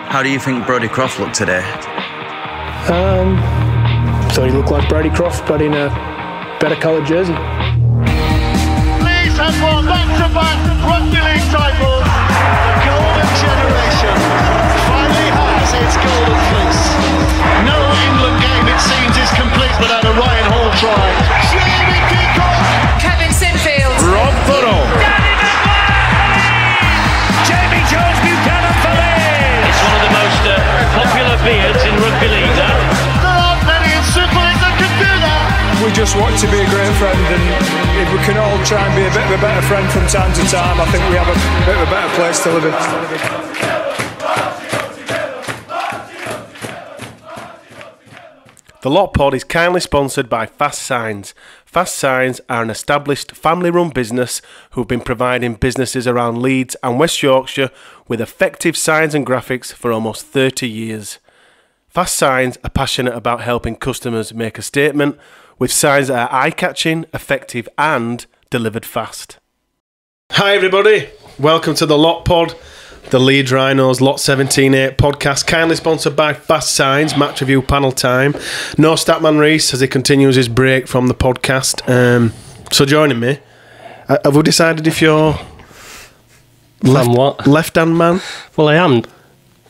How do you think Brodie Croft looked today? Thought he looked like Brodie Croft, but in a better coloured jersey. Leeds have won back-to-back Rugby League titles. The golden generation finally has its golden fleece. No England game, it seems, is complete without a Ryan Hall try. Jamie Peacock. Kevin Sinfield. Rob Burrow. Jamie Jones Buchanan for Leeds. It's one of the most popular beards in rugby league. There aren't many in Super League that can do that. We just want to be a great friend, and if we can all try and be a bit of a better friend from time to time, I think we have a bit of a better place to live in. The Lot Pod is kindly sponsored by Fast Signs. Fast Signs are an established family-run business who've been providing businesses around Leeds and West Yorkshire with effective signs and graphics for almost 30 years. Fast Signs are passionate about helping customers make a statement with signs that are eye-catching, effective and delivered fast. Hi everybody, welcome to the Lot Pod, the Leeds Rhinos Lot 17-8 podcast, kindly sponsored by Fast Signs, match review panel time. No Statman Reese as he continues his break from the podcast. So joining me, have we decided if you're left-hand man? Well, I am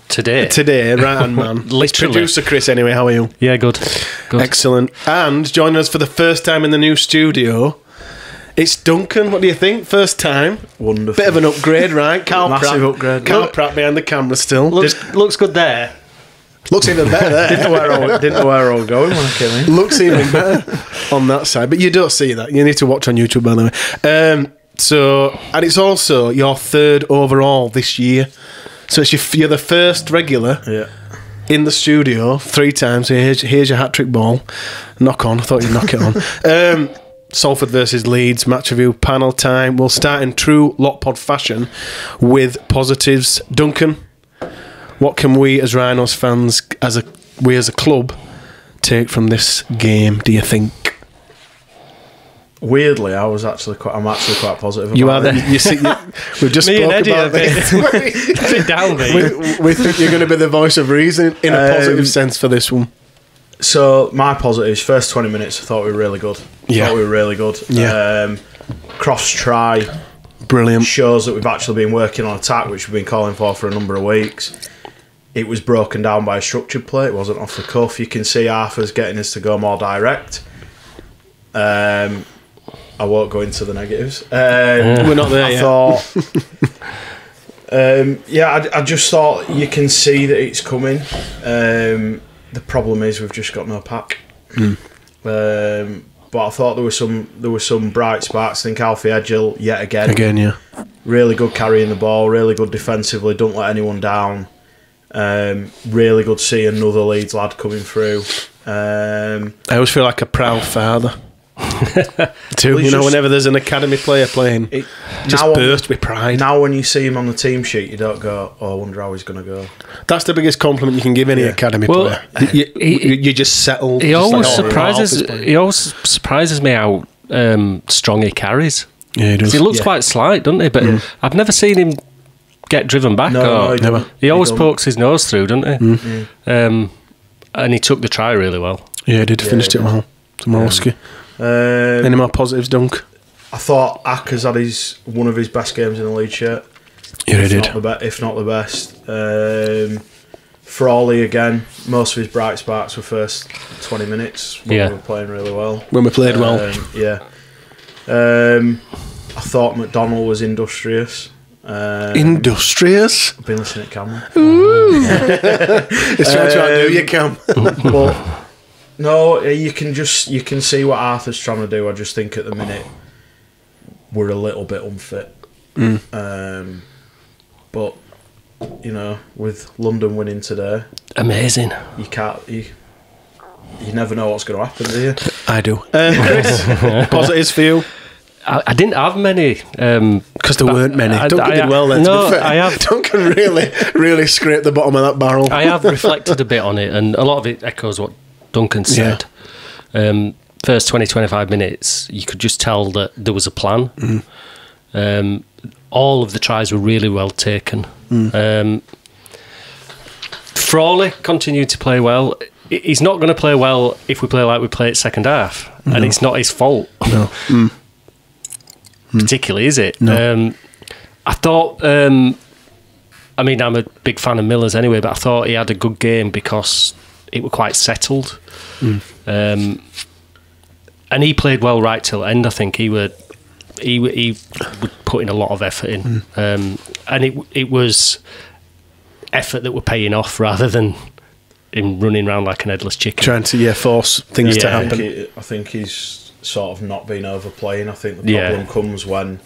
today, right-hand man. Literally. Producer Chris anyway, how are you? Yeah, good. Excellent. And joining us for the first time in the new studio, it's Duncan. What do you think? First time. Wonderful. Bit of an upgrade, right? Massive upgrade. Carl Pratt behind the camera still. Looks good there. Looks even better there. Didn't know where I was going when I came in. Looks even better on that side. But you don't see that. You need to watch on YouTube, by the way. And it's also your third overall this year. So you're the first regular in the studio 3 times. So here's your hat-trick ball. Knock on. I thought you'd knock it on. Salford versus Leeds, match review, panel time. We'll start in true Lot Pod fashion with positives. Duncan, what can we as Rhinos fans, as a club, take from this game, do you think? Weirdly, I'm actually quite positive about you are it. We've just spoke about this. Sit down, mate. We think you're going to be the voice of reason in a positive sense for this one. So my positives, first 20 minutes I thought we were really good. Yeah. Croft's try, brilliant, shows that we've actually been working on attack, which we've been calling for a number of weeks. It was broken down by a structured play. It wasn't off the cuff. You can see Arthur's getting us to go more direct. I won't go into the negatives. We're not there yet. I just thought you can see that it's coming. The problem is we've just got no pack. But I thought there were some bright sparks. I think Alfie Edgell yet again, really good carrying the ball, really good defensively, don't let anyone down. Really good to see another Leeds lad coming through. I always feel like a proud father. Whenever there's an academy player playing, burst with pride. Now when you see him on the team sheet, you don't go, oh, I wonder how he's going to go. That's the biggest compliment you can give any academy player. You just settle. He always surprises me how strong he carries. Yeah, he does. He looks quite slight, doesn't he? But I've never seen him get driven back. No, never. He always pokes his nose through, doesn't he? And he took the try really well. Yeah, he did. Finished it well. Tomorrowski. Any more positives, Dunk? I thought Akers had one of his best games in the Leeds shirt. Yeah, he did. If not the best. Frawley again, most of his bright sparks were first 20 minutes when we were playing really well. When we played well. Yeah. I thought McDonnell was industrious. Industrious? I've been listening to Cameron. It's trying to outdo you, Cam. But no, you can see what Arthur's trying to do. I just think at the minute we're a little bit unfit. But with London winning today, amazing. You never know what's going to happen, do you? I do. Chris, positives for you? I didn't have many because there weren't many. Duncan did well then. No, I have. Duncan really scraped the bottom of that barrel. I have reflected a bit on it, and a lot of it echoes what Duncan said. First 20-25 minutes, you could just tell that there was a plan. All of the tries were really well taken. Frawley continued to play well. He's not going to play well if we play like we play at second half, and it's not his fault. No. Particularly, is it? No. I thought... I mean, I'm a big fan of Miller's anyway, but I thought he had a good game because it was quite settled. And he played well right till the end. I think he would put in a lot of effort in. And it was effort that were paying off rather than him running around like an headless chicken. Trying to force things to happen. I think he's sort of not been overplaying. I think the problem comes when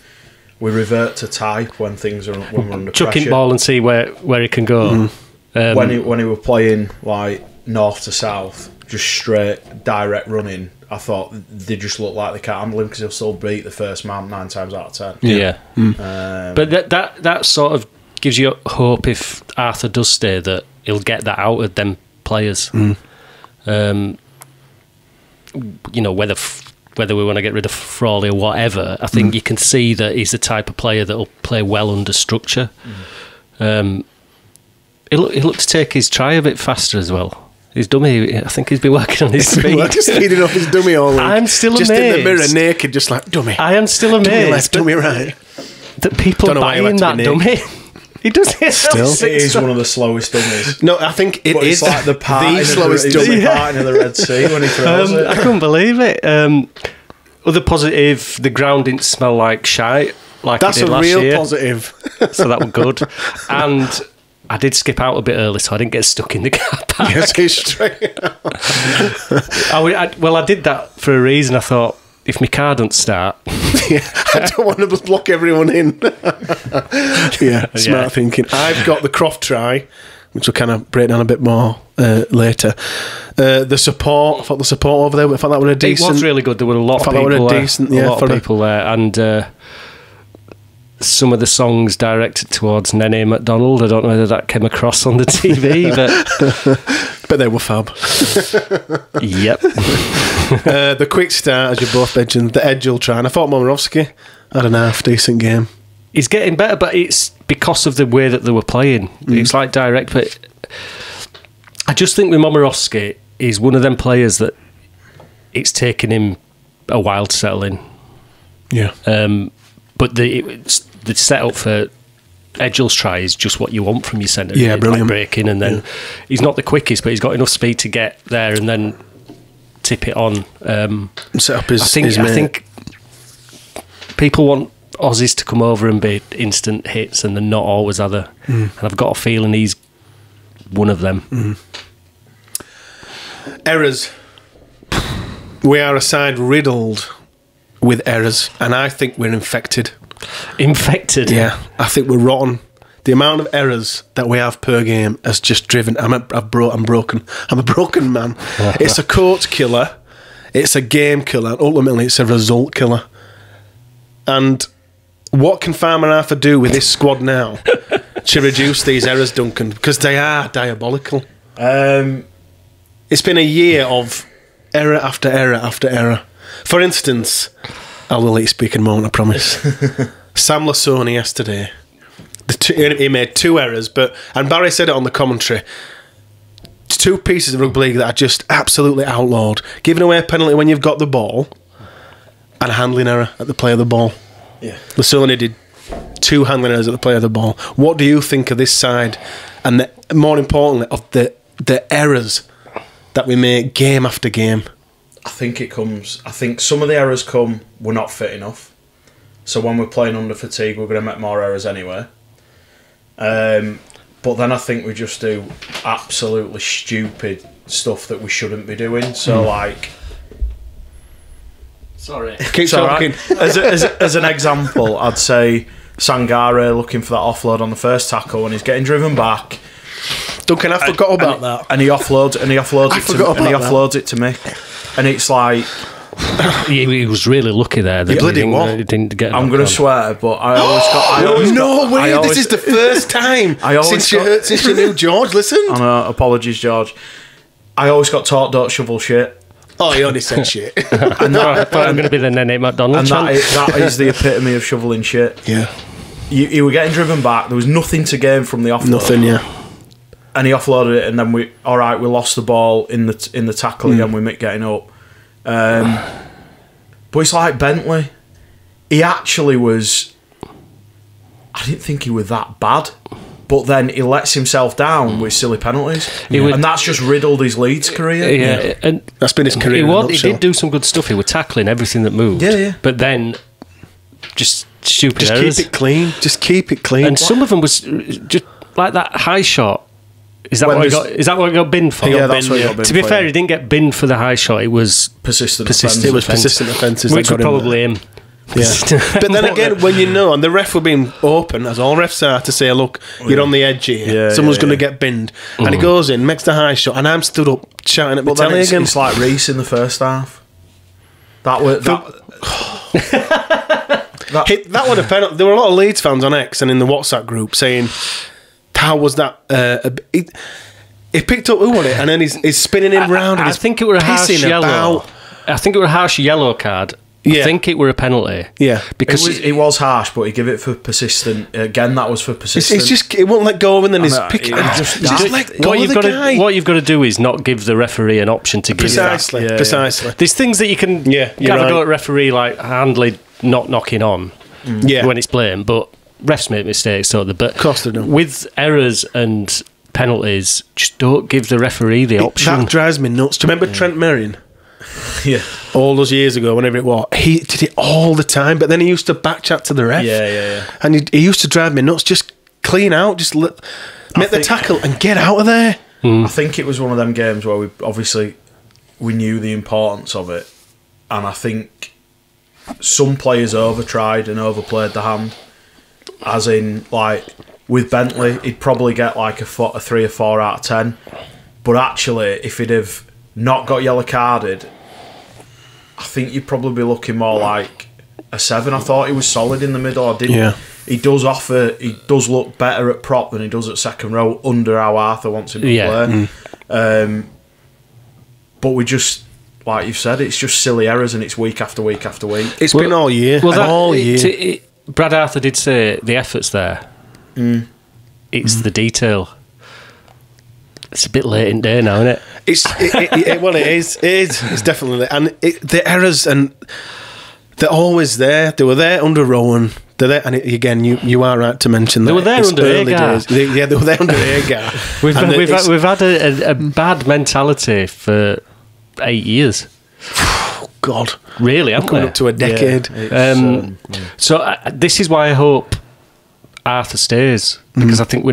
we revert to type when we're under Chuck pressure. in ball and see where he can go. When he were playing like north to south, just straight direct running, I thought they just look like they can't handle him because he'll still beat the first man 9 times out of 10. Yeah. But that sort of gives you hope if Arthur does stay that he'll get that out of them players. You know, whether we want to get rid of Frawley or whatever, I think you can see that he's the type of player that will play well under structure. He looked to take his try a bit faster as well. His dummy, I think he's been working on his speed. Just speeding up his dummy all week. I'm still just amazed. Just in the mirror, naked, just like, dummy. I am still amazed. Dummy left, dummy right. That people are buying that dummy. He does it still. It is one of the slowest dummies. No, I think it is like the slowest dummy. Parting of the Red Sea when he throws it. I couldn't believe it. Other positive, the ground didn't smell like shite like That's it did last year. a real positive. So that was good. And I did skip out a bit early, so I didn't get stuck in the car park. Yes, he's straight. I did that for a reason. I thought, if my car doesn't start... I don't want to block everyone in. Smart thinking. I've got the Croft try, which we'll kind of break down a bit more later. The support, I thought the support over there, I thought that were a decent... It was really good. There were a lot of people there. And some of the songs directed towards Nene MacDonald. I don't know whether that came across on the TV, but they were fab. Yep. The quick start, as you both mentioned, the edge will try. And I thought Momorowski had an half decent game. He's getting better, but it's because of the way that they were playing. It's like direct, but I just think with Momorowski, he's one of them players that it's taken him a while to settle in. Yeah. But the setup for Edgel's try is just what you want from your centre. Yeah, brilliant. Like breaking, and then he's not the quickest, but he's got enough speed to get there and then tip it on. Set up his I think people want Aussies to come over and be instant hits, and they're not always other. And I've got a feeling he's one of them. Errors. We are a side riddled with errors, and I think we're infected. Infected? Yeah, I think we're rotten. The amount of errors that we have per game has just driven... I'm broken. I'm a broken man. It's a coach killer. It's a game killer. And ultimately, it's a result killer. And what can Farmer Arthur do with this squad now to reduce these errors, Duncan? Because they are diabolical. It's been a year of error after error after error. For instance, I will let you speak in a moment, I promise. Sam Lasoni yesterday, he made 2 errors, and Barry said it on the commentary, 2 pieces of rugby league that are just absolutely outlawed. Giving away a penalty when you've got the ball, and a handling error at the play of the ball. Yeah. Lasoni did 2 handling errors at the play of the ball. What do you think of this side, and more importantly, of the errors that we make game after game? I think some of the errors come, we're not fit enough. So when we're playing under fatigue, we're going to make more errors anyway. But then I think we just do absolutely stupid stuff that we shouldn't be doing. So like... Sorry. Keep talking. Right. As an example, I'd say Sangare looking for that offload on the first tackle and he's getting driven back. Duncan, I forgot about that. And he offloads it to me. And it's like... He was really lucky there. He didn't get. I'm going to swear, but I always got... This is the first time since you knew George. Listen. I know, apologies, George. I always got taught don't shovel shit. Oh, he only said shit. And I thought I'm going to be the Nene MacDonald. And that is the epitome of shoveling shit. Yeah. You were getting driven back. There was nothing to gain from the offload. Nothing, yeah. and he offloaded it, and then we lost the ball in the tackle again with Mick getting up. But it's like Bentley. He actually was. I didn't think he was that bad, but then he lets himself down with silly penalties, and that's just riddled his Leeds career. Yeah, and that's been his career. He did do some good stuff. He was tackling everything that moved. Yeah. But then, just stupid errors. Keep it clean. Just keep it clean. And some of them was just like that high shot. Is that what he got? Is that what he got binned for? That's what he got binned to be for, fair, he didn't get binned for the high shot. It was persistent. It was persistent offences, which were probably him. Yeah. But then again, when you know, and the ref were being open, as all refs are, to say, look, you're on the edge here. Someone's going to get binned. And he goes in, makes the high shot, and I'm stood up shouting at my telly again. It's like Reece in the first half. That would have penalty. There were a lot of Leeds fans on X and in the WhatsApp group saying, how was that? He picked up, who was it? And then he's spinning him round. I think it were a harsh yellow. I think it were a harsh yellow card. I think it were a penalty. Yeah, because it was harsh, but he gave it for persistent. Again, that was for persistent. It's just it won't let go, and then he's picking. Just let go of the guy. What you've got to do is not give the referee an option to give precisely. There's things that you can have a go at referee, like Handley not knocking on when it's blamed, but refs make mistakes, so but of course they do. With errors and penalties, just don't give the referee the option. That drives me nuts. Do you remember Trent Merrin? Yeah, all those years ago, whenever it was, he did it all the time. But then he used to backchat to the ref. Yeah. And he used to drive me nuts. Just clean out, just make the tackle and get out of there. I think it was one of them games where we knew the importance of it, and I think some players overtried and overplayed the hand. As in, like with Bentley, he'd probably get like a 3 or 4 out of 10. But actually, if he'd have not got yellow carded, I think you'd probably be looking more like a 7. I thought he was solid in the middle. He does look better at prop than he does at second row under how Arthur wants him to play. But we just, like you've said, it's just silly errors, and it's week after week after week. It's been all year. All year. Brad Arthur did say the effort's there. It's the detail. It's a bit late in day now, isn't it? It is. It's definitely, and the errors, and they're always there. They were there under Rowan. They're there, and again, you are right to mention that they were there under Agar. They were there under Agar. We've had a bad mentality for 8 years. Oh, God, really? I'm coming up to a decade. So this is why I hope Arthur stays, because I think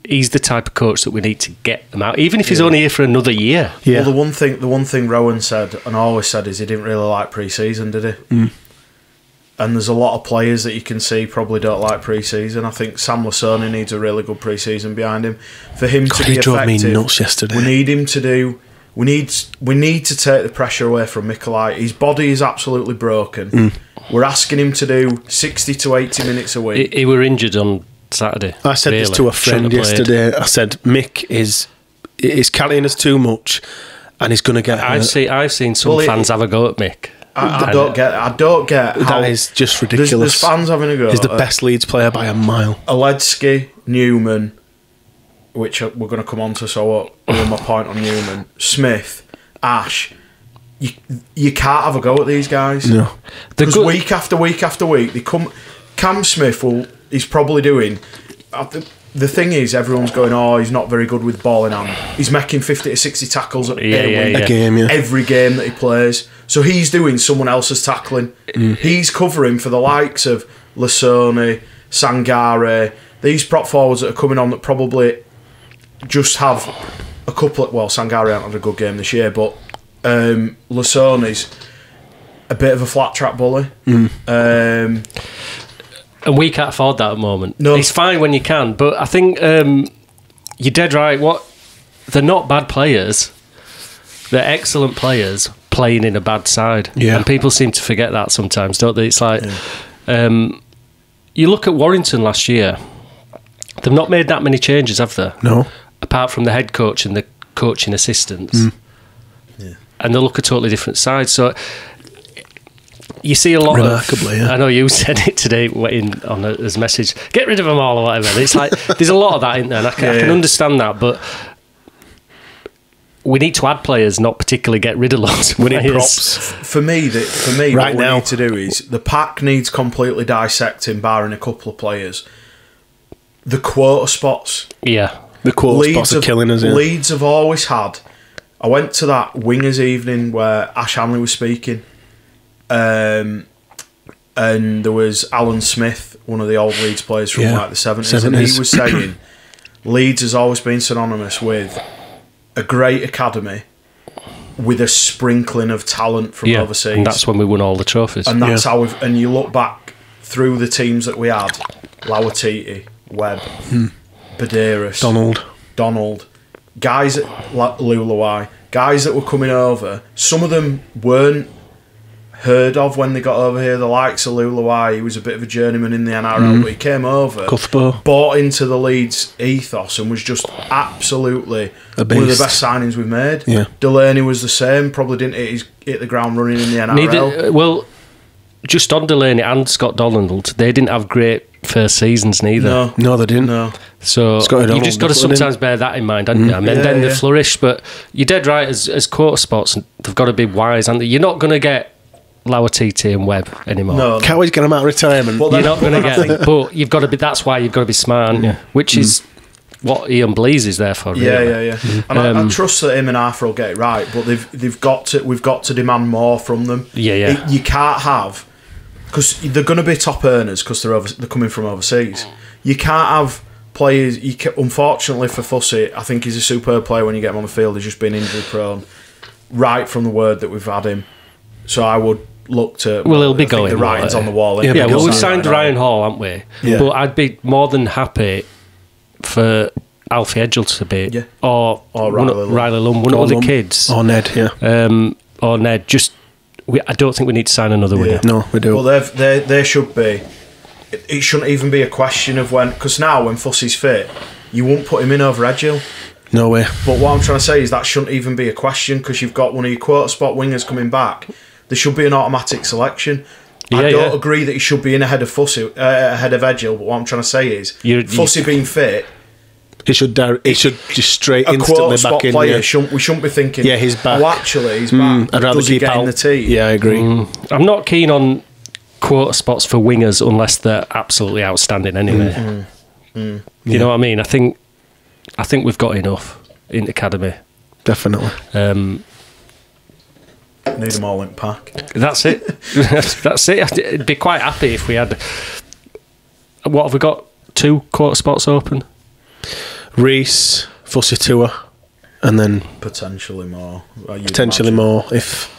he's the type of coach that we need to get them out, even if he's only here for another year. Well, the one thing Rowan said and always said is he didn't really like pre-season, did he? And there's a lot of players that you can see probably don't like pre-season. I think Sam Lasoni needs a really good pre-season behind him for him to be effective. He drove me nuts yesterday. We need him to do. We need to take the pressure away from Mikolaj. His body is absolutely broken. We're asking him to do 60 to 80 minutes a week. He were injured on Saturday. I said this to a friend yesterday. I said Mick is carrying us too much, and he's going to get. I've seen some fans have a go at Mick. I don't get how that is just ridiculous. There's fans having a go. He's the best Leeds player by a mile. Aledzki, Newman, which we're going to come on to. So I'll my point on Newman, Smith, Ash. You can't have a go at these guys. No, because week after week after week they come. Cam Smith he's probably doing. The thing is, everyone's going, he's not very good with ball in hand. He's making 50 to 60 tackles a game, every game that he plays. So he's doing someone else's tackling. He's covering for the likes of Lasoni, Sangare, these prop forwards that are coming on that probably just have a couple of... Well, Sangare hasn't had a good game this year, but Lasoni's a bit of a flat track bully. And we can't afford that at the moment. No. It's fine when you can, but I think you're dead right. They're not bad players. They're excellent players playing in a bad side. Yeah. And people seem to forget that sometimes, don't they? It's like, you look at Warrington last year, they've not made that many changes, have they? No. Apart from the head coach and the coaching assistants. And they look a totally different side. So you see a lot Remarkably, of. yeah. I know you said it today on his message. Get rid of them all or whatever. It's like there's a lot of that in there, and I can understand that, but we need to add players, not particularly get rid of lots of We need players. props. For me, Right what now. we need to do is the pack needs completely dissecting, barring a couple of players. The quota spots. Yeah. The quote spots are killing us. Yeah. Leeds have always had. I went to that wingers evening where Ash Hanley was speaking, and there was Alan Smith, one of the old Leeds players from like the 70s, and he was saying Leeds has always been synonymous with a great academy with a sprinkling of talent from overseas. And that's when we won all the trophies. And that's how we've. And you look back through the teams that we had: Lauatiti, Webb, Badeiras, Donald, guys at Lulawai, guys that were coming over. Some of them weren't heard of when they got over here. The likes of Lulawai, he was a bit of a journeyman in the NRL, but he came over, bought into the Leeds ethos, and was just absolutely one of the best signings we've made. Yeah. Delaney was the same. Probably didn't hit the ground running in the NRL. Just on Delaney and Scott Donald, they didn't have great first seasons neither. No, they didn't. No. So you've just got to sometimes bear that in mind, haven't you? And then they flourish. But you're dead right, as quarter spots, they've got to be wise, aren't they? You're not going to get Lauatiti and Webb anymore. No. Can't always get them out of retirement. You're not going to get them. But you've got to be. That's why you've got to be smart, aren't you? Which is what Ian Blease is there for. Really. Yeah. And I trust that him and Arthur will get it right, but we've got to demand more from them. Yeah. You can't have, because they're going to be top earners because they're coming from overseas. You can't have players. Unfortunately for Fussy, I think he's a superb player when you get him on the field. He's just been injury prone right from the word that we've had him. So I would look to. Well, he'll be going. The writing's on the wall. Yeah, we've signed Ryan Hall, haven't we? Yeah. But I'd be more than happy for Alfie Edgell to be, or Riley Lund, one of the kids, or Ned, or Ned. I don't think we need to sign another winner. No, we do. Well, they should be. It shouldn't even be a question of when, because now when Fussy's fit, you won't put him in over Edgell. No way. But what I'm trying to say is that shouldn't even be a question, because you've got one of your quota spot wingers coming back. There should be an automatic selection. I don't agree that he should be in ahead of Fussy, ahead of Edgell. But what I'm trying to say is, Fussy being fit, he should just straight a instantly spot back in. Player, we shouldn't be thinking, he's back. Oh, actually, he's back. I'd rather Does he keep get out in the team? Yeah, I agree. I'm not keen on quota spots for wingers unless they're absolutely outstanding. Anyway, you know what I mean. I think we've got enough in the academy. Definitely. Need them all in pack. That's it. That's it. I'd be quite happy if we had. What have we got? 2 quarter spots open. Reece, Fussy Tour, and then potentially more. More if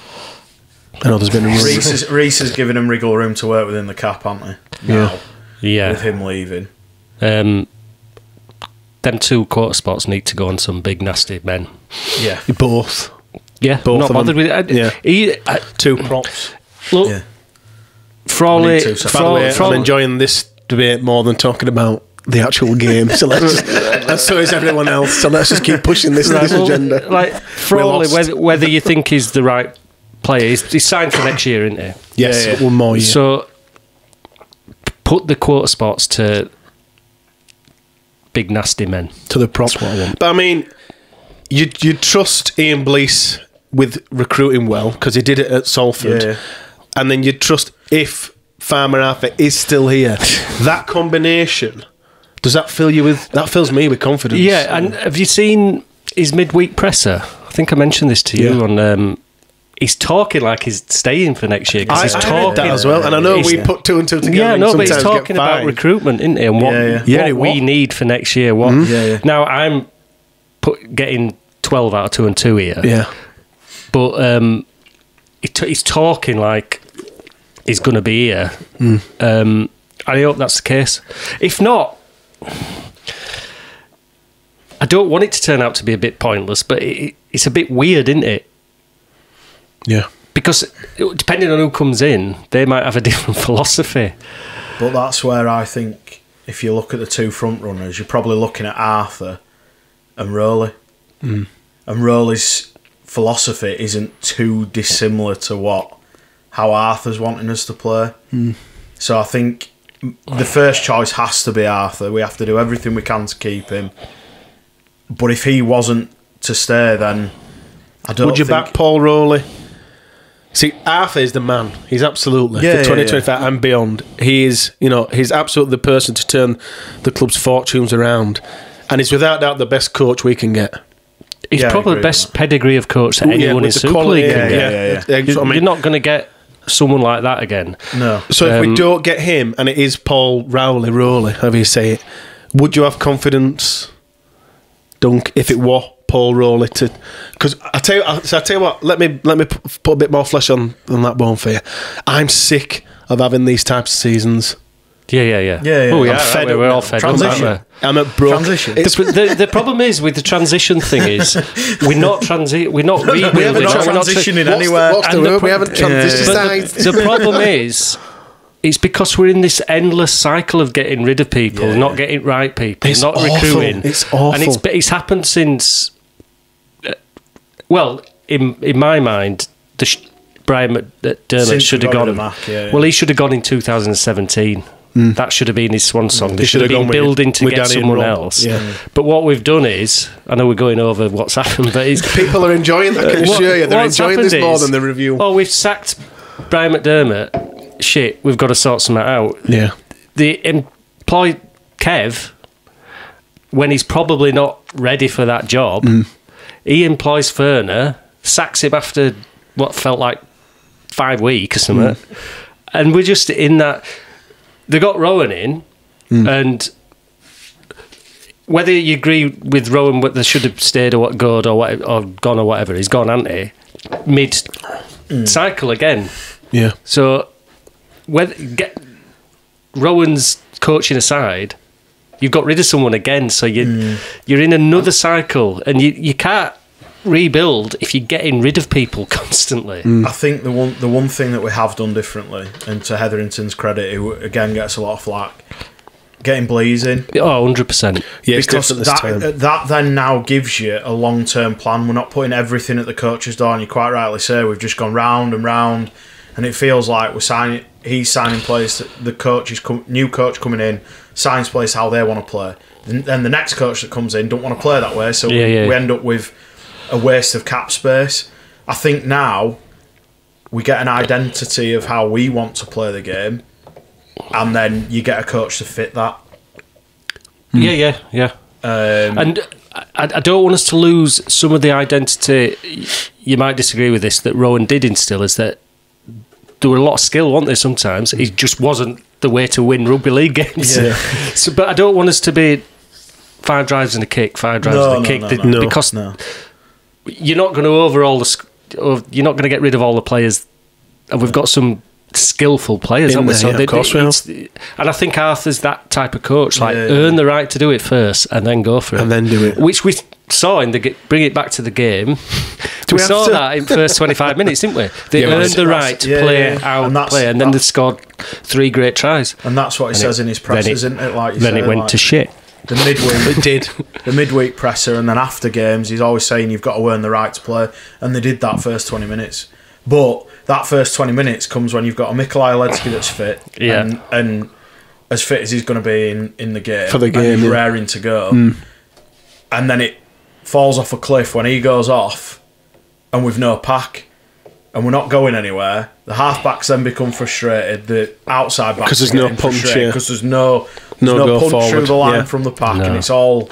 I know there's been Reece has given him wriggle room to work within the cap, haven't they? Yeah. With him leaving. Them 2 quarter spots need to go on some big nasty men. Yeah, both. Yeah, both. Not bothered with it. 2 props. Look, Frawley. By the way, I'm enjoying this debate more than talking about the actual game. So so is everyone else. So let's just keep pushing this agenda. Like Frawley, whether you think he's the right player, he's signed for next year, isn't he? Yes, 1 more year. So put the quarter spots to big nasty men. To the props, what I want. But I mean, you trust Ian Blease with recruiting well because he did it at Salford, and then you trust if Farmer Arthur is still here. That combination, does that fill you with? That fills me with confidence. Yeah, and have you seen his midweek presser? I think I mentioned this to you on. He's talking like he's staying for next year. He's talking that as well, and I know we put 2 and 2 together. Yeah, no, but he's talking about recruitment, isn't he? And what we need for next year. Now I'm getting 12 out of 2 and 2 here. Yeah, but he's talking like he's going to be here. I hope that's the case. If not, I don't want it to turn out to be a bit pointless, but it's a bit weird, isn't it? Yeah. Because depending on who comes in, they might have a different philosophy. But that's where I think, if you look at the 2 front runners, you're probably looking at Arthur and Rowley. And Rowley's philosophy isn't too dissimilar to what how Arthur's wanting us to play. So I think the first choice has to be Arthur. We have to do everything we can to keep him. But if he wasn't to stay, then I don't. Would you back Paul Rowley? See, Arthur is the man. He's absolutely for 2025 and beyond. He is, he's absolutely the person to turn the club's fortunes around, and he's without doubt the best coach we can get. He's probably the best pedigree of coach that anyone in Super League can get. You're not going to get someone like that again. No. So if we don't get him, and it is Paul Rowley, however you say it, would you have confidence, Dunk, if it were Paul Rowley to? Because I tell you what, let me put a bit more flesh on that bone for you. I'm sick of having these types of seasons. Yeah. Oh, yeah. We're all fed up. I'm at broke. Transition. The problem is with the transition thing is we're not rebuilding. We haven't transitioning anywhere. What's the word? We haven't transitioned. The problem is, it's because we're in this endless cycle of getting rid of people, not getting right people, it's not awful. recruiting. It's awful. And it's happened since. Well, in my mind, Brian McDermott should have gone. Well, he should have gone in 2017. That should have been his swan song. They should have been building to get someone else. Yeah. But what we've done is, I know we're going over what's happened, but people are enjoying that. I can assure you, they're enjoying this more than the review. Oh, we've sacked Brian McDermott. Shit, we've got to sort something out. Yeah. They employ Kev when he's probably not ready for that job. He employs Ferner, sacks him after what felt like 5 weeks or something, and we're just in that. They got Rowan in, and whether you agree with Rowan, but they should have stayed or gone or whatever, he's gone, hasn't he? Mid-cycle again. Yeah. So, Rowan's coaching aside, you've got rid of someone again, so you're in another cycle, and you can't rebuild if you're getting rid of people constantly. I think the one thing that we have done differently, and to Hetherington's credit, who again gets a lot of flack, getting Blees in. Oh, 100%. Yeah, because that then now gives you a long-term plan. We're not putting everything at the coach's door, and you quite rightly say we've just gone round and round, and it feels like he's signing players, the new coach coming in, signs players how they want to play. Then the next coach that comes in don't want to play that way, so we end up with a waste of cap space. I think now we get an identity of how we want to play the game, and then you get a coach to fit that. Yeah. And I don't want us to lose some of the identity. You might disagree with this, that Rowan did instill, is that there were a lot of skill, weren't there, sometimes? It just wasn't the way to win rugby league games. Yeah. But I don't want us to be 5 drives and a kick, because you're not going to you're not going to get rid of all the players, and we've got some skillful players, haven't we? So of course we have. And I think Arthur's that type of coach, earn the right to do it first, and then go for it, and then do it, which we saw in bring it back to the game. We saw that in the first 25 minutes, didn't we? They earned the right to play and then they scored 3 great tries. And that's what he says in his press, isn't it? Like then it went to shit. The midweek, it did. The midweek presser, and then after games, he's always saying you've got to earn the right to play, and they did that first 20 minutes. But that first 20 minutes comes when you've got a Mikolaj Ledsky that's fit, and as fit as he's going to be in the game for the game, and raring to go, and then it falls off a cliff when he goes off, and we've no pack, and we're not going anywhere. The half-backs then become frustrated. The outside backs because there's no punch, because there's no punch forward through the line from the pack, and it's all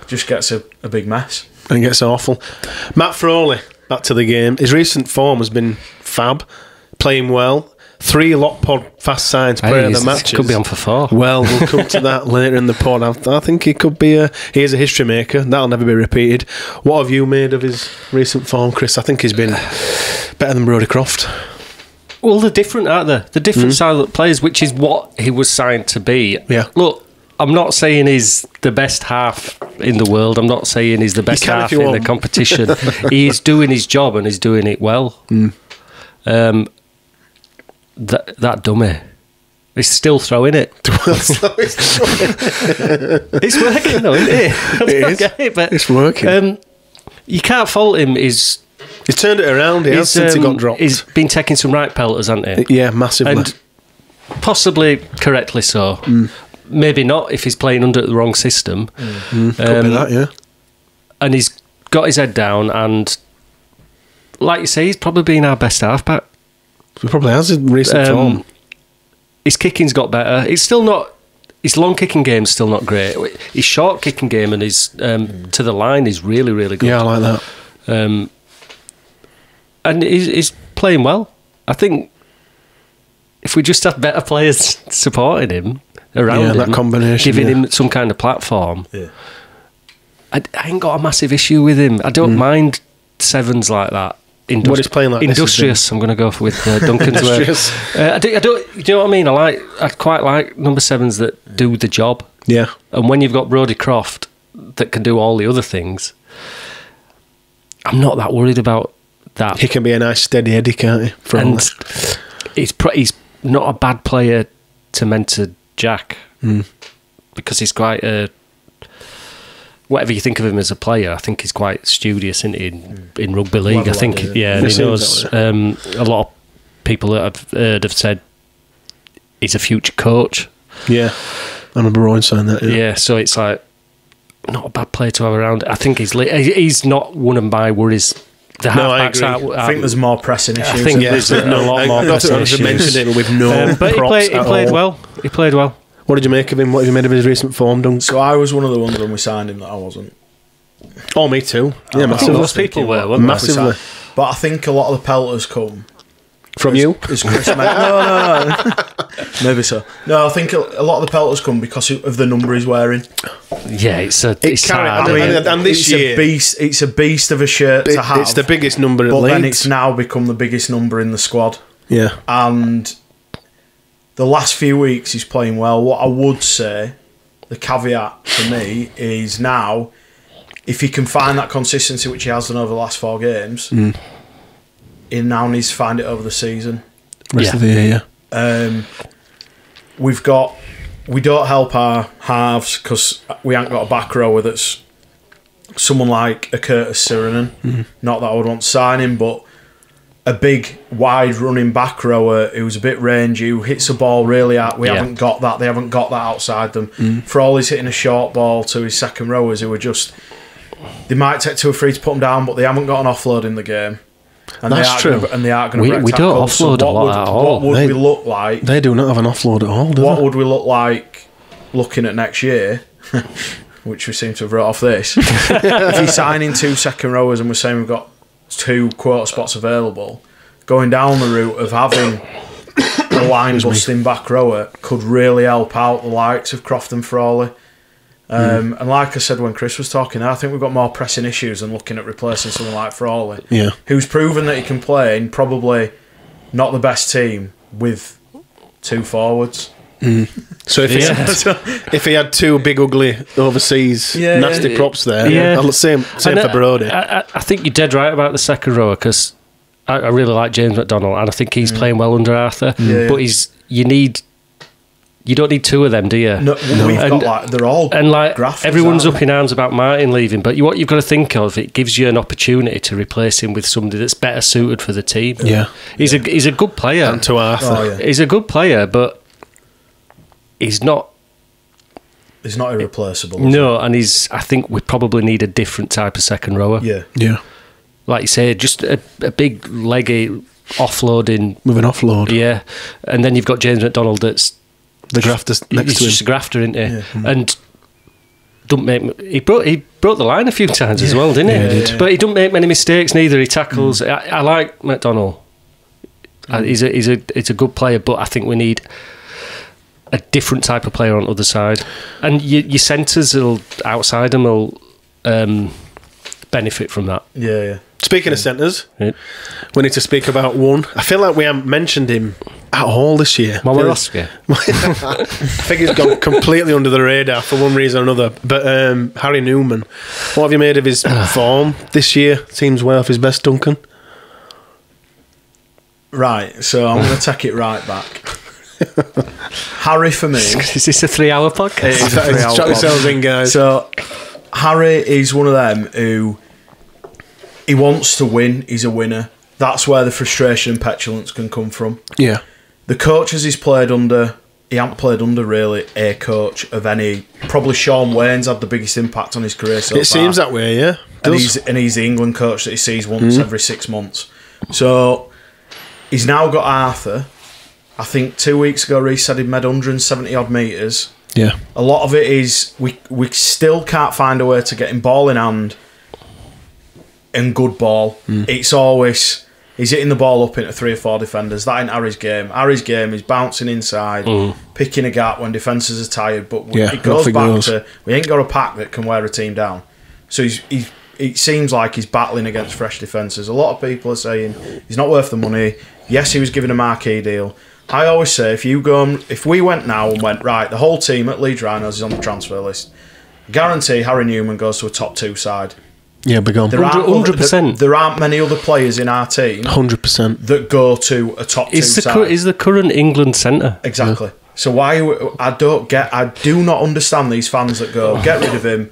just gets a big mess. And it gets awful. Matt Froley, back to the game. His recent form has been fab, playing well. 3 lot pod fast signs player of the matches. Could be on for 4. Well, we'll come to that later in the pod. I think he could be he is a history maker. That'll never be repeated. What have you made of his recent form, Chris? I think he's been better than Brodie Croft. Well, they're different, aren't they? They're different silent players, which is what he was signed to be. Yeah. Look, I'm not saying he's the best half in the world. I'm not saying he's the best half in the competition. He's doing his job and he's doing it well. That dummy, he's still throwing it. It's working, though, isn't it? It's working. You can't fault him. His He's turned it around, since he got dropped. He's been taking some right pelters, hasn't he? Yeah, massively. And possibly correctly so. Maybe not if he's playing under the wrong system. Could be that, yeah. And he's got his head down, and like you say, he's probably been our best halfback. He probably has in recent form. His kicking's got better. It's still not. His long kicking game's still not great. His short kicking game and his to the line is really, really good. Yeah, I like that. And he's playing well. I think if we just had better players supporting him around him, that combination, giving him some kind of platform, I ain't got a massive issue with him. I don't mind sevens like that. What he's playing like industrious. I'm going to go with Duncan's word. I don't. Do you know what I mean? I quite like number sevens that do the job. Yeah. And when you've got Brodie Croft that can do all the other things, I'm not that worried about that. He can be a nice steady Eddie, can't he? He's not a bad player to mentor Jack because he's quite a. Whatever you think of him as a player, I think he's quite studious in rugby league. I think, and he knows. A lot of people that I've heard have said he's a future coach. Yeah, I remember Rowan saying that. Yeah, so it's like not a bad player to have around. I think he's not one of my worries. I agree. I think there's more pressing issues. I think there's a lot more pressing issues. Mentioned it with no but he played well. He played well. What did you make of him? What have you made of his recent form, Dunk? So I was one of the ones when we signed him that I wasn't. Oh, me too. Yeah, massively. Most people were, massively. But I think a lot of the pelters come from you. As Chris no. Maybe so. No, I think a lot of the pelters come because of the number he's wearing. Yeah, it's hard. And this year, it's a beast of a shirt to have. It's the biggest number at Leeds. But then it's now become the biggest number in the squad. Yeah, and the last few weeks he's playing well. What I would say, the caveat for me is now, if he can find that consistency which he has done over the last 4 games, he now needs to find it over the season. Rest of the year, yeah. We don't help our halves because we ain't got a back rower that's someone like a Curtis Sirenen. Not that I would want to sign him, but a big, wide running back rower who's a bit rangy, who hits the ball really hard. We haven't got that. They haven't got that outside them. For all he's hitting a short ball to his second rowers who are just... They might take 2 or 3 to put them down, but they haven't got an offload in the game. And that's true. They aren't going to break We don't offload a lot at all. What would we look like? They do not have an offload at all, do What they? would we look like looking at next year? Which we seem to have wrote off this. If you're signing 2 second rowers and we're saying we've got 2 quota spots available, going down the route of having a line busting back rower could really help out the likes of Croft and Frawley. And like I said when Chris was talking, I think we've got more pressing issues than looking at replacing someone like Frawley, who's proven that he can play in probably not the best team with 2 forwards. So if he had 2 big ugly overseas nasty props there, same for Brodie. I think you're dead right about the second rower because I really like James McDonald and I think he's playing well under Arthur. But you don't need 2 of them, do you? No. We've got they're all and grafters, everyone's up in arms about Martin leaving, but what you've got to think of, it gives you an opportunity to replace him with somebody that's better suited for the team. Yeah, he's a good player. And to Arthur, he's a good player, but he's not irreplaceable. No, and I think we probably need a different type of second rower. Yeah. Like you say, just a big leggy offloading with an offload. Yeah, and then you've got James McDonald that's the grafter next to him. He's just a grafter, isn't he? And he broke the line a few times as well, didn't he? Yeah, he did. But he don't make many mistakes neither. He tackles. I like McDonald. He's a good player, but I think we need a different type of player on the other side. And your centres outside them will benefit from that. Yeah. Speaking of centres, we need to speak about one. I feel like we haven't mentioned him at all this year. Momorowski. I think he's gone completely under the radar for one reason or another. But Harry Newman, what have you made of his form this year? Seems way off his best, Duncan. Right, so I'm going to take it right back. Harry, for me... Is this a 3-hour podcast? It is a 3-hour podcast. In, guys. So, Harry is one of them who... he wants to win. He's a winner. That's where the frustration and petulance can come from. Yeah. The coaches he's played under, he hasn't played under really a coach of any. Probably Sean Wayne's had the biggest impact on his career so far. It seems that way, yeah. And he's the England coach that he sees once every 6 months. So he's now got Arthur. I think 2 weeks ago, Reece said he'd made 170 odd metres. Yeah. A lot of it is we still can't find a way to get him ball in hand and good ball. It's always he's hitting the ball up into 3 or 4 defenders. That ain't Harry's game. Harry's game is bouncing inside, picking a gap when defences are tired. But it goes back to we ain't got a pack that can wear a team down. So it seems like he's battling against fresh defences. A lot of people are saying he's not worth the money. Yes, he was given a marquee deal. I always say if we went now and went right, the whole team at Leeds Rhinos is on the transfer list. Guarantee Harry Newman goes to a top 2 side. Yeah, be gone. 100%. There aren't many other players in our team 100% that go to a top 2 side. Is the current England centre. Exactly. Yeah. So I do not understand these fans that go, get rid of him.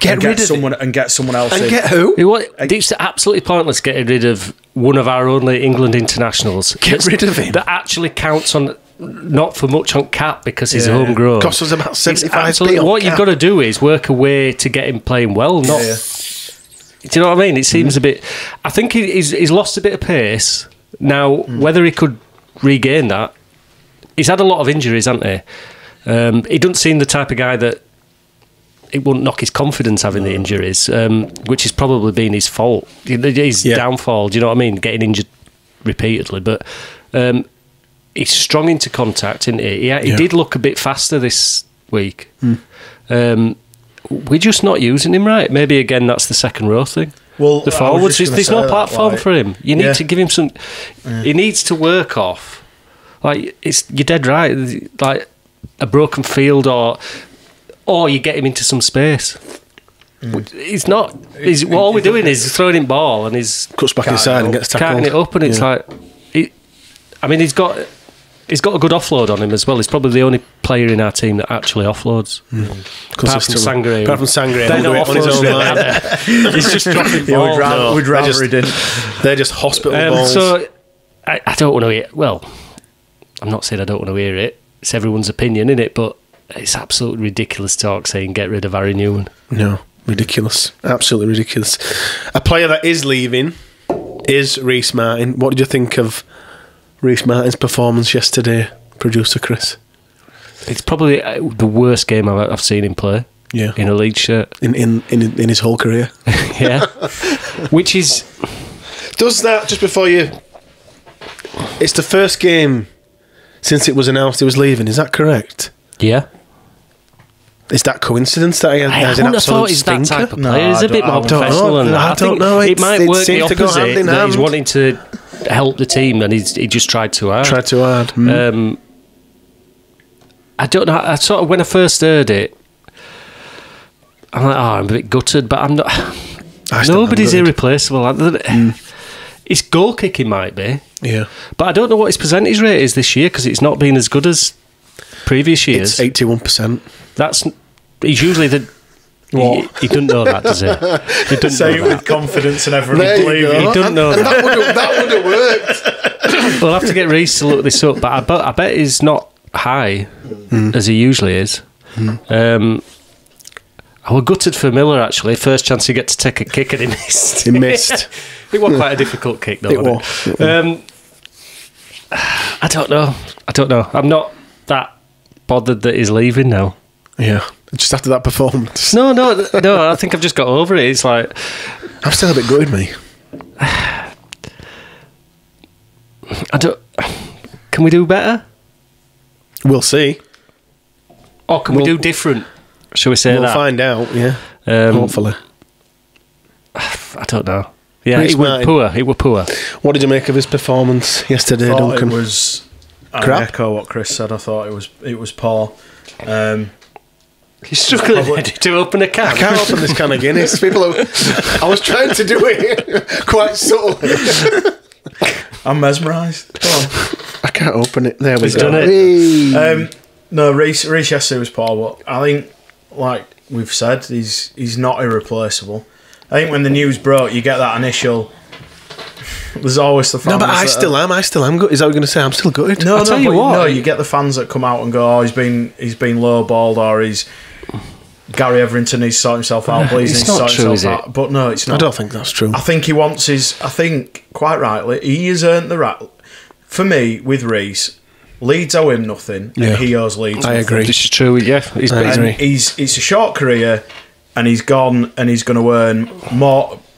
Get someone else and in. Get who? It's absolutely pointless getting rid of one of our only England internationals. Get rid of him. That actually counts on not for much on cap because he's homegrown. Costs us about 75p. What you've got to do is work a way to get him playing well. Not. Yeah. Do you know what I mean? It seems a bit. I think he's lost a bit of pace now. Whether he could regain that, he's had a lot of injuries, hasn't he? He doesn't seem the type of guy that. It wouldn't knock his confidence having the injuries, which has probably been his fault. His downfall, do you know what I mean? Getting injured repeatedly. But he's strong into contact, isn't he? He did look a bit faster this week. We're just not using him right. Maybe, again, that's the second row thing. Well, the forwards, there's no platform for him. You need to give him some... He needs to work off. You're dead right. Like a broken field or you get him into some space. He's not. All we're doing is throwing him ball and he's cuts back inside and gets tackled. Carting it up, and it's like. He's got a good offload on him as well. He's probably the only player in our team that actually offloads. Apart from Sangre. On his own line. He's just dropping balls. We'd rather he didn't. They're just hospital balls. So I don't want to hear. Well, I'm not saying I don't want to hear it. It's everyone's opinion, isn't it? But it's absolutely ridiculous talk saying get rid of Harry Newman. No, ridiculous. Absolutely ridiculous. A player that is leaving is Reece Martin. What did you think of Reece Martin's performance yesterday, producer Chris? It's probably the worst game I've seen him play. Yeah, in a Leeds shirt in his whole career. Yeah, which is does that just before you. It's the first game since it was announced he was leaving. Is that correct? Yeah. Is that coincidence that he has an absolute he's stinker? That type of player. He's a bit more professional than that. I don't know. It might work the opposite. That he's hand. wanting to help the team, and he just tried too hard. I don't know. I sort of when I first heard it, I'm like, I'm a bit gutted, but I'm not. Nobody's irreplaceable. His goal kicking might be, but I don't know what his percentage rate is this year because it's not been as good as previous years. It's 81%. He's usually the. He doesn't know that, does he? He doesn't say it with confidence and everyone believe he doesn't know that. That would have worked. We'll have to get Reece to look this up, but I bet he's not high as he usually is. I was gutted for Miller actually. First chance he get to take a kick and he missed. He missed. It was quite a difficult kick though. It was. I don't know. I'm not that bothered that he's leaving now. Yeah, just after that performance. No. I think I've just got over it. It's like I'm still a bit gutted, me. I don't. Can we do better? We'll see. Or can we do different? Shall we say that? We'll find out. Yeah. Hopefully. I don't know. Yeah, it was poor. What did you make of his performance yesterday, Duncan? It was. I echo what Chris said. I thought it was poor. He's struggling to open a can. I can't open this can of Guinness. I was trying to do it quite subtly. I'm mesmerised. I can't open it. There we go. Done it. No, Reece yesterday was poor, but I think, like we've said, he's not irreplaceable. I think when the news broke, you get that initial. There's always the fans. No, but I still am. Is that what you're going to say? I'm still gutted. No, I'll tell you what. No, you get the fans that come out and go, "Oh, he's been lowballed," or he's Gary Everington needs to sort himself out. Please, It's needs to not sort true, himself is it? out. But no, it's not. I don't think that's true. I think he wants his. I think quite rightly, he has earned the right. For me, with Reece, Leeds owe him nothing. Yeah. And he owes Leeds. I nothing. agree. This is true. Yeah, he's I busy. agree. It's a short career, and he's gone, and he's going to earn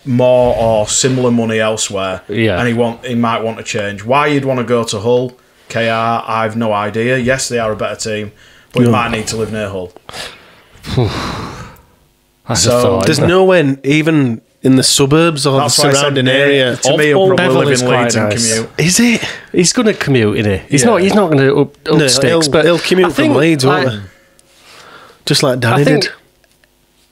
more or similar money elsewhere. Yeah. And he might want to change. Why you'd want to go to Hull, KR, I've no idea. Yes, they are a better team, but he might need to live near Hull. There's nowhere even in the suburbs or That's the why I said surrounding area. To me, he'll probably Bevel live is in quite Leeds and nice. commute. Is it? He's going to commute, isn't he? He's Yeah. not. He's not going to up No, sticks. But he'll commute I from think, Leeds, won't like, he? Just like Danny I think did.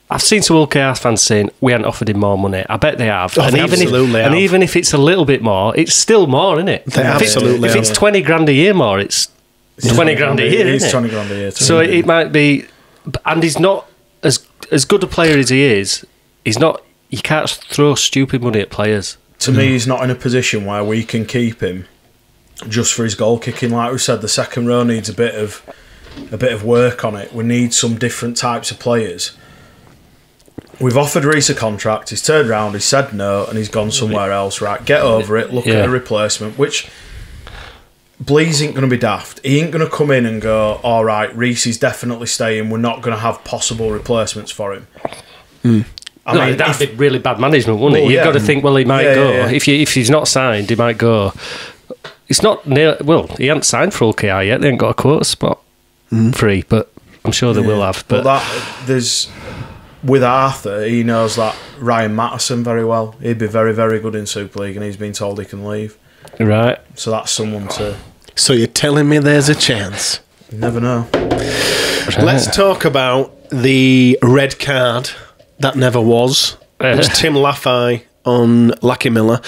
I've seen some OKR fans saying we hadn't offered him more money. I bet they have. Oh, and they absolutely have. even if it's a little bit more, it's still more, isn't it? They If it's- absolutely If it's have. 20 grand a year more, it's 20 grand a year, It's isn't it? 20 grand a year. So it might be, and he's not as good a player as he is. He's not. You can't throw stupid money at players. To me, he's not in a position where we can keep him just for his goal kicking. Like we said, the second row needs a bit of work on it. We need some different types of players. We've offered Reece a contract. He's turned around. He said no, and he's gone somewhere else. Right, get over it. Look at a replacement. Which Blees ain't going to be daft. He ain't going to come in and go, "All right, Reece is definitely staying. We're not going to have possible replacements for him." I mean, that'd be really bad management, wouldn't it? Well, You've yeah. got to think, well, he might Yeah, go. yeah, yeah. If he's not signed, he might go. It's not near. Well, he hasn't signed for OKR yet. They ain't got a quota spot free, but I'm sure they will have. But there's with Arthur, he knows that Ryan Mattison very well. He'd be very, very good in Super League, and he's been told he can leave. right, So that's someone to. So you're telling me there's a chance? You never know. Let's talk about the red card that never was. It was Tim Laffey on Lackey Miller.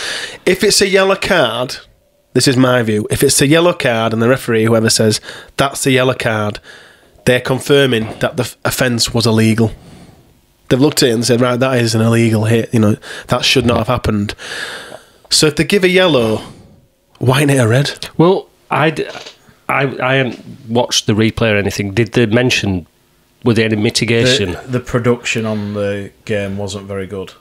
If it's a yellow card, this is my view. If it's a yellow card and the referee, whoever says that's a yellow card, they're confirming that the offence was illegal. They've looked at it and said, right, that is an illegal hit. You know, that should not have happened. So if they give a yellow, why ain't it a red? well, I hadn't watched the replay or anything. Did they mention? Were there any mitigation? The production on the game wasn't very good.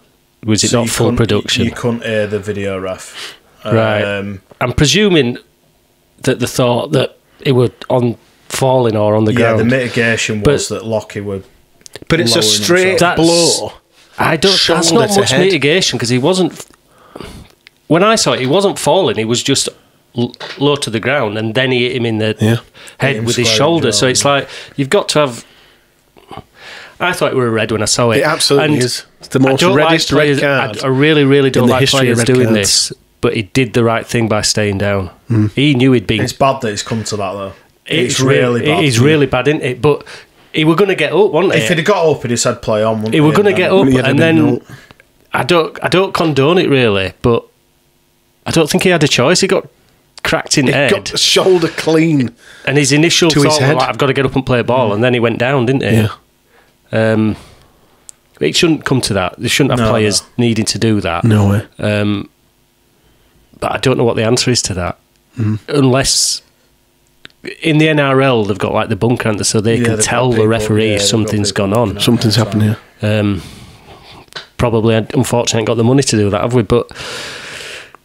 Was it So not you full couldn't- production? You couldn't hear the video ref. Right. I'm presuming that the thought that it were on falling or on the Yeah, ground. the mitigation But- was that Lockie would. But it's a lowering straight himself. blow. I don't. That's Shoulder not to much head. mitigation because he wasn't. When I saw it, he wasn't falling. He was just low to the ground, and then he hit him in the Yeah. Hit head him with his square in shoulder. the So jaw, it's yeah. like you've got to have. I thought it were a red when I saw it. It absolutely And is. It's the I most don't like reddest players- red card. I really, really don't in the like history of players red doing cards. this. But he did the right thing by staying down. He knew he'd been. It's bad that it's come to that though. It's really bad. It is really bad, isn't it? But he were going to get up, wasn't he? If he'd have got up, he'd have said play on. Wouldn't He were going to get up, He'd have and been then up. I don't condone it really, but I don't think he had a choice. He got cracked in the He head, got the shoulder clean. and his initial to his thought, head. like, I've got to get up and play a ball, and then he went down, didn't he? Yeah. It shouldn't come to that. They shouldn't have No, players needing to do that. No way. But I don't know what the answer is to that, unless. In the NRL, they've got like the bunker, haven't they? So they Yeah, can they've tell got the people- referee yeah, if they've got something's people gone on. looking at Something's happened here. Probably, unfortunately, ain't got the money to do that, have we? But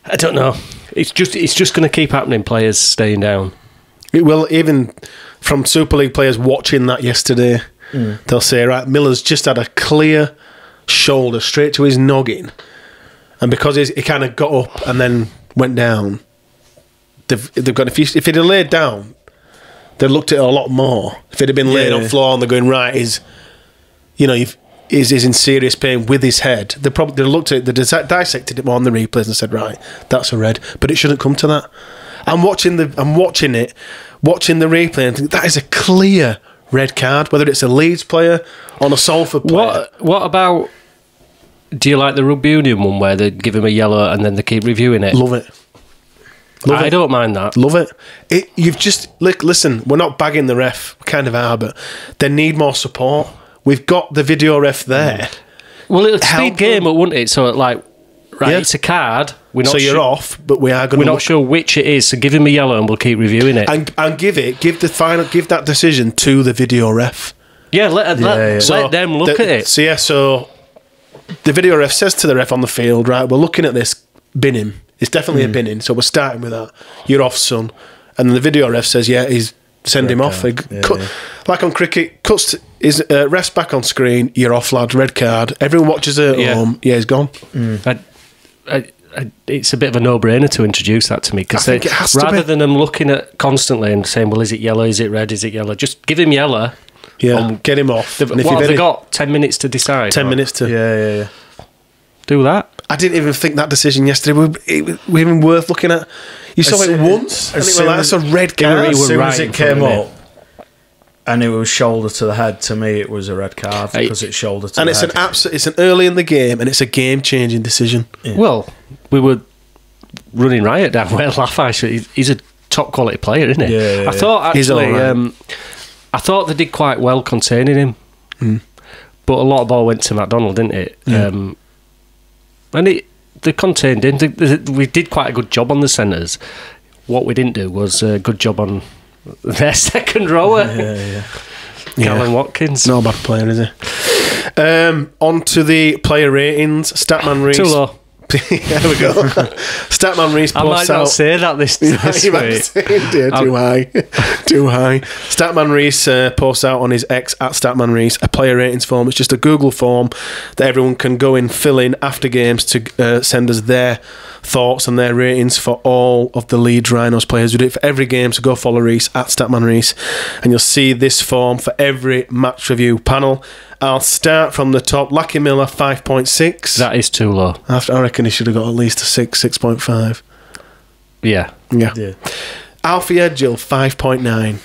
I don't know. It's just going to keep happening. Players staying down. It will, even from Super League players watching that yesterday, they'll say, right, Miller's just had a clear shoulder straight to his noggin. And because he kind of got up and then went down, they've got, if he'd have laid down, they'd looked at it a lot more. If he'd have been laid on floor and they're going, right, he's in serious pain with his head, they looked at it, they dissected it more on the replays and said, right, that's a red. But it shouldn't come to that. I'm watching the replay and think that is a clear red card, whether it's a Leeds player or a Salford player. What about? Do you like the rugby union one where they give him a yellow and then they keep reviewing it? Love it. I don't mind that. Love it. You've just listen. We're not bagging the ref, we kind of are, but they need more support. We've got the video ref there. Well, it'll speed game up, wouldn't it? So, like, right, it's a card. We're not so you're off, but we are going to. We're not sure which it is. So give him a yellow, and we'll keep reviewing it. And give that decision to the video ref. Yeah, let them look at it. So the video ref says to the ref on the field, right, we're looking at this, bin him. It's definitely a binning, so we're starting with that. You're off, son. And then the video ref says, send him off. Like on cricket, cuts his ref's back on screen, you're off, lad, red card. Everyone watches it at home, he's gone. It's a bit of a no-brainer to introduce that to me, because rather than them looking at constantly and saying, well, is it yellow, is it red, is it yellow, just give him yellow. Yeah, get him off. What have they got? 10 minutes to decide? 10 minutes to... Yeah. Do that. I didn't even think that decision yesterday was even worth looking at. You saw it once, and it was like, that's a red card. As soon as it came up, and it was shoulder to the head, to me it was a red card, because it's shoulder to the head. And it's an early in the game, and it's a game-changing decision. Yeah. Well, we were running riot down where Laffey. He's a top-quality player, isn't he? Yeah. I thought, actually... I thought they did quite well containing him, but a lot of ball went to McDonald, didn't it? Yeah. And they contained him. We did quite a good job on the centres. What we didn't do was a good job on their second rower. Callum Watkins. Not a bad player, is he? On to the player ratings. Statman Reese. Too low. There we go. Statman Reese posts out... I might not say that this week. Too high. Statman Reese posts out on his X at Statman Reese a player ratings form. It's just a Google form that everyone can go in, fill in after games to send us their thoughts and their ratings for all of the Leeds Rhinos players. We do it for every game, so go follow Reese at Statman Reese, and you'll see this form for every match review panel. I'll start from the top. Lucky Miller, 5.6. That is too low. I reckon he should have got at least a 6.5. Yeah. Alfie Edgill, 5.9.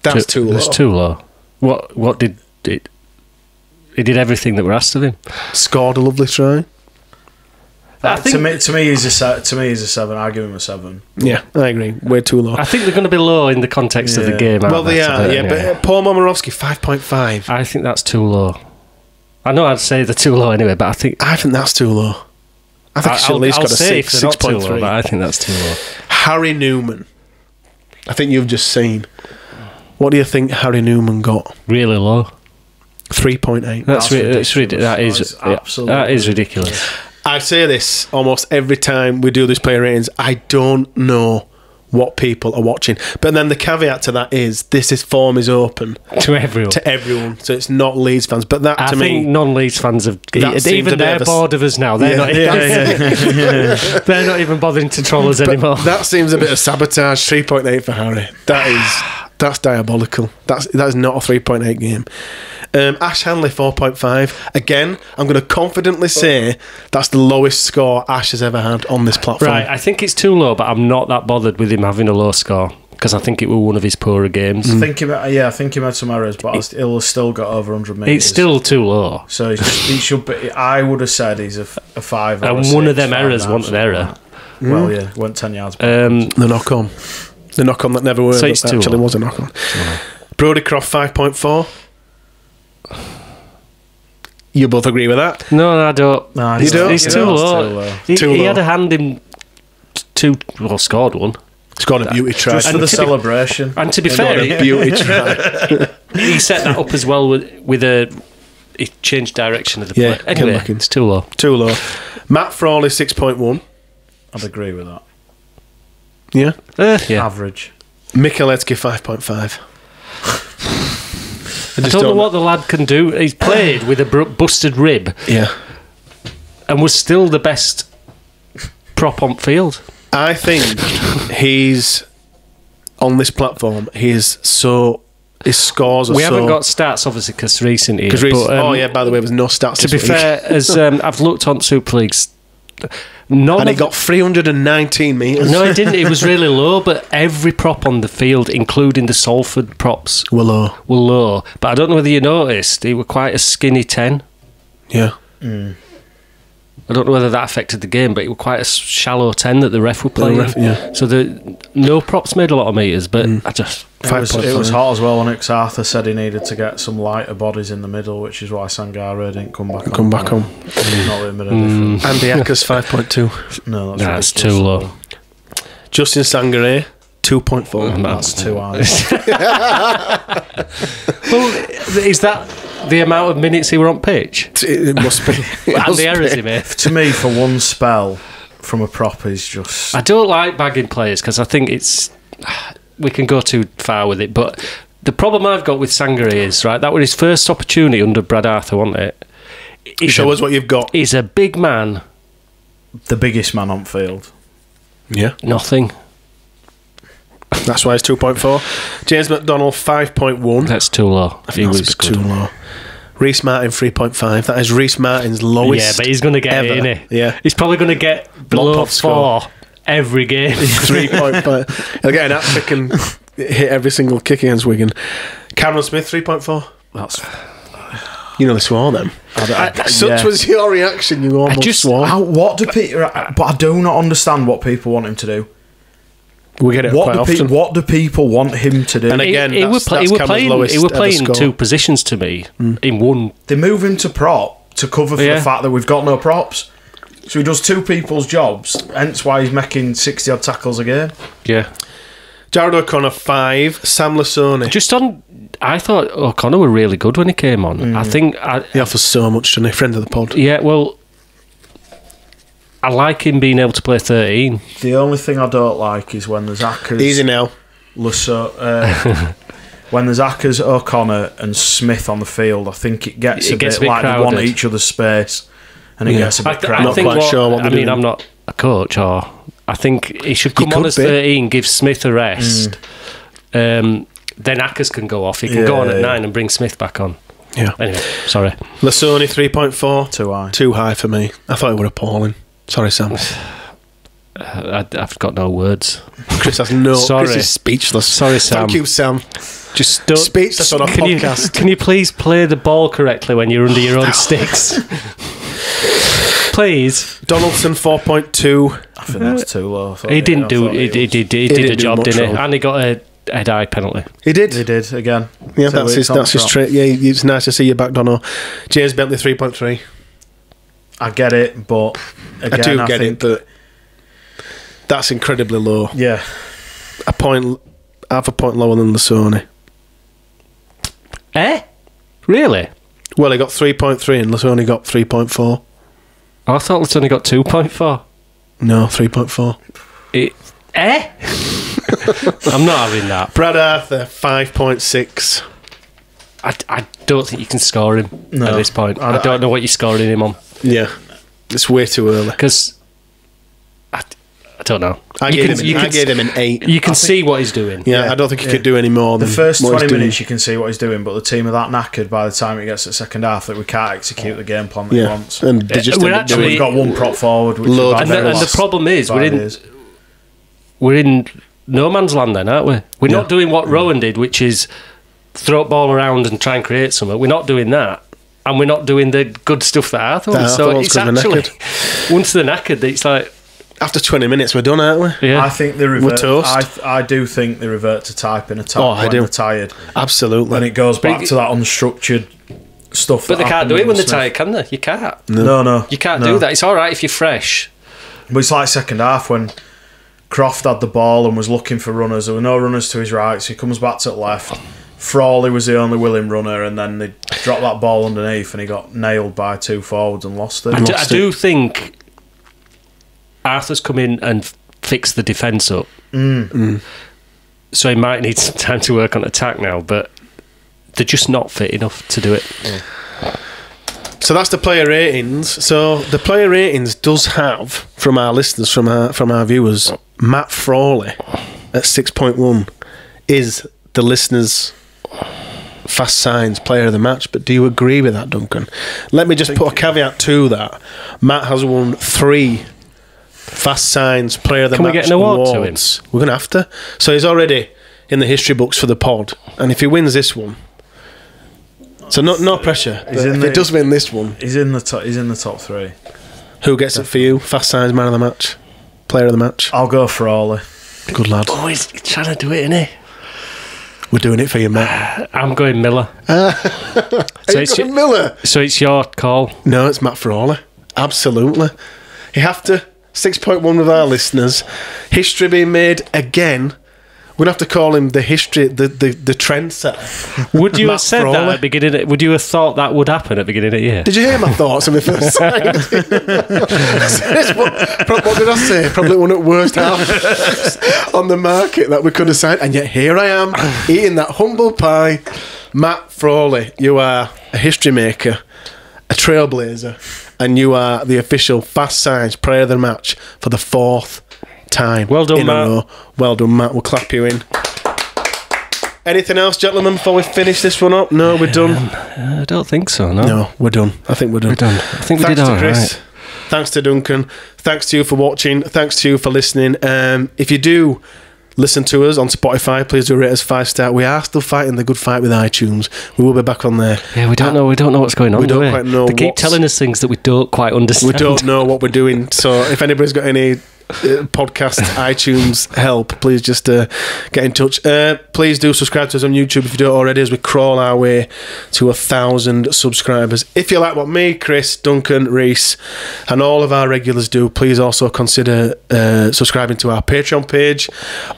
That's too low. That's too low. What did it? He did everything that were asked of him. Scored a lovely try. To me, he's a 7. I'll give him a 7. Yeah, I agree. Way too low. I think they're going to be low in the context of the game. Well, they are. But Paul Momorowski, 5.5. I think that's too low. I know I'd say they're too low anyway, but I think that's too low. I think he's at least got a 6.3. But I think that's too low. Harry Newman. I think you've just seen. What do you think Harry Newman got? Really low. 3.8. That is ridiculous. I say this almost every time we do this player ratings. I don't know what people are watching, but then the caveat to that is form is open to everyone. So it's not Leeds fans. But that I think non-Leeds fans have even they're bored of us now. They're not. They're not even bothering to troll us anymore. That seems a bit of sabotage. 3.8 for Harry. That's diabolical. That is not a 3.8 game. Ash Hanley, 4.5. Again, I'm going to confidently say that's the lowest score Ash has ever had on this platform. Right, I think it's too low, but I'm not that bothered with him having a low score, because I think it was one of his poorer games. I think he had some errors, but he'll still got over 100 metres. It's still too low. So he should be. I would have said he's a 5. And one of them errors wasn't an error. Well, went 10 yards back. The knock-on. The knock-on that never worked, so that actually was a knock-on. Brodie Croft, 5.4. You both agree with that? No, I don't. No, He's too low. He had a hand in scored one. Scored a beauty try. Just for the celebration. And to be fair, beauty try. He set that up as well with he changed direction of the play. Anyway, it's too low. Too low. Matt Frawley, 6.1. I'd agree with that. Yeah? Yeah. Average. Michaletsky, 5.5. I don't know what the lad can do. He's played with a busted rib. Yeah. And was still the best prop on field. I think he's on this platform. His scores are We haven't got stats, obviously, because recently. By the way, there's no stats. To be fair, as I've looked on Super Leagues, and he got 319 metres. No, he didn't. It was really low, but every prop on the field, including the Salford props, were low. But I don't know whether you noticed, he were quite a skinny 10. Yeah. I don't know whether that affected the game, but it was quite a shallow 10 that the ref were playing. Yeah. So no props made a lot of metres, but It was hot as well, wasn't it? 'Cause Arthur said he needed to get some lighter bodies in the middle, which is why Sangare didn't come back on. Not really a bit of difference. Andy Acker's 5.2. No, that's too low. Justin Sangare, 2.4. That's too high. Well, is that the amount of minutes he were on pitch? It must be. And the errors he made? To me, for one spell, from a prop is just... I don't like bagging players because I think we can go too far with it, but the problem I've got with Sangare is, right, that was his first opportunity under Brad Arthur, wasn't it? Show us what you've got. He's a big man. The biggest man on field. Yeah. Nothing. That's why it's 2.4. James McDonald, 5.1. That's too low. He was too low. Reece Martin, 3.5. That is Reece Martin's lowest. Yeah, but he's going to get ever. it, isn't he? Yeah. He's probably going to get below Mop-off 4 every game. 3.5. He'll get an hat-trick and hit every single kick against Wigan. Cameron Smith, 3.4. That's... You nearly swore them. Such was your reaction, you almost swore. What do people... But I do not understand what people want him to do. We get it quite often. What do people want him to do? And again, he was playing two positions to me in one. They move him to prop to cover for the fact that we've got no props. So he does two people's jobs, hence why he's making 60-odd tackles a game. Yeah. Jared O'Connor, 5. Sam Lasoni. I thought O'Connor were really good when he came on. I think... he offers so much, doesn't he? Friend of the pod. Yeah, well... I like him being able to play 13. The only thing I don't like is when there's Ackers... Easy now. When there's Ackers, O'Connor and Smith on the field, I think it gets a bit like crowded. They want each other's space, and it gets a bit crowded. Not quite sure what they're doing. I'm not a coach, or I think he should come on as 13, give Smith a rest. Then Ackers can go off. He can go on at 9 and bring Smith back on. Yeah. Anyway, sorry. Lasoni, 3.4. Too high. Too high for me. I thought it were appalling. Sorry, Sam. I've got no words. Chris has no... Sorry. Chris is speechless. Sorry, Sam. Thank you, Sam. Just don't... Speechless on a podcast. Can you please play the ball correctly when you're under your own sticks? Please. Donaldson, 4.2. I think that's too low. He did a job, didn't he? And he got a head-eye penalty. He did again. Yeah, that's his trick. Yeah, it's nice to see you back, Dono. James Bentley, 3.3. I get it, but again, I do get it, but that's incredibly low. Yeah. Half a point lower than Lasoni. Really? Well, he got 3.3 and Lasoni got 3.4. Oh, I thought Lasoni got 2.4. No, 3.4. I'm not having that. Brad Arthur, 5.6. I don't think you can score him at this point. I don't know what you're scoring him on. Yeah, it's way too early. Because I don't know. I gave him an 8. You can see what he's doing. Yeah, I don't think he could do any more than the first what 20 minutes. You can see what he's doing, but the team are that knackered by the time it gets to the second half that we can't execute the game plan that he wants. And they just we've got one prop forward, which and the problem is we're in no man's land then, aren't we? We're not doing what Rowan did, which is throw a ball around and try and create something. We're not doing that. And we're not doing the good stuff that Arthur wants. So it's actually, once they're knackered, it's like... After 20 minutes, we're done, aren't we? Yeah. I think they revert. We're toast. I do think they revert to type in a top when they're tired. Absolutely. And it goes back to that unstructured stuff. But they can't do it when they're tired, can they? You can't. No. You can't do that. It's all right if you're fresh. But it's like second half when Croft had the ball and was looking for runners. There were no runners to his right, so he comes back to the left. Frawley was the only willing runner, and then they dropped that ball underneath, and he got nailed by two forwards and lost it. I do think Arthur's come in and fixed the defence up. So he might need some time to work on attack now, but they're just not fit enough to do it. So that's the player ratings. So the player ratings does have, from our listeners, from our viewers, Matt Frawley at 6.1 is the listeners' Fast Signs player of the match. But do you agree with that, Duncan? Let me just put a caveat to that. Matt has won 3 Fast Signs player of the match. Can we get an award to him? We're going to have to. So he's already in the history books for the pod, and if he wins this one, so no pressure. If he does win this one, he's in the top 3. Who gets it for you? Fast Signs man of the match, player of the match. I'll go for Frawley. Good lad. Oh, he's trying to do it, isn't he? We're doing it for you, Matt. I'm going Miller. Miller? So it's your call. No, it's Matt Frawley. Absolutely. You have to 6.1 with our listeners. History being made again. We'd have to call him the trendsetter. Would you have said that at the beginning? Would you have thought that would happen at the beginning of the year? Did you hear my thoughts on the first side? What did I say? Probably one of the worst halves on the market that we could have signed. And yet here I am, eating that humble pie. Matt Frawley, you are a history maker, a trailblazer, and you are the official Fast Signs player of the match for the 4th time. Well done, Matt. Well done, Matt. We'll clap you in. Anything else, gentlemen, before we finish this one up? No, we're done. I don't think so, no. No, we're done. I think we're done. I think we did all Chris. right. Thanks to Duncan. Thanks to you for watching. Thanks to you for listening. If you do listen to us on Spotify, please do rate us 5-star. We are still fighting the good fight with iTunes. We will be back on there. Yeah, we don't know what's going on. We don't quite know. They keep telling us things that we don't quite understand. We don't know what we're doing. So if anybody's got any podcast iTunes help, please just get in touch. Please do subscribe to us on YouTube if you don't already, as we crawl our way to 1,000 subscribers. If you like what me, Chris, Duncan, Reese and all of our regulars do, please also consider subscribing to our Patreon page.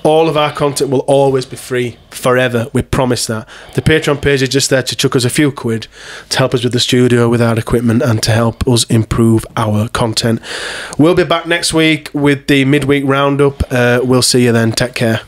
All of our content will always be free forever, we promise that. The Patreon page is just there to chuck us a few quid to help us with the studio, with our equipment, and to help us improve our content. We'll be back next week with the midweek roundup. We'll see you then. Take care.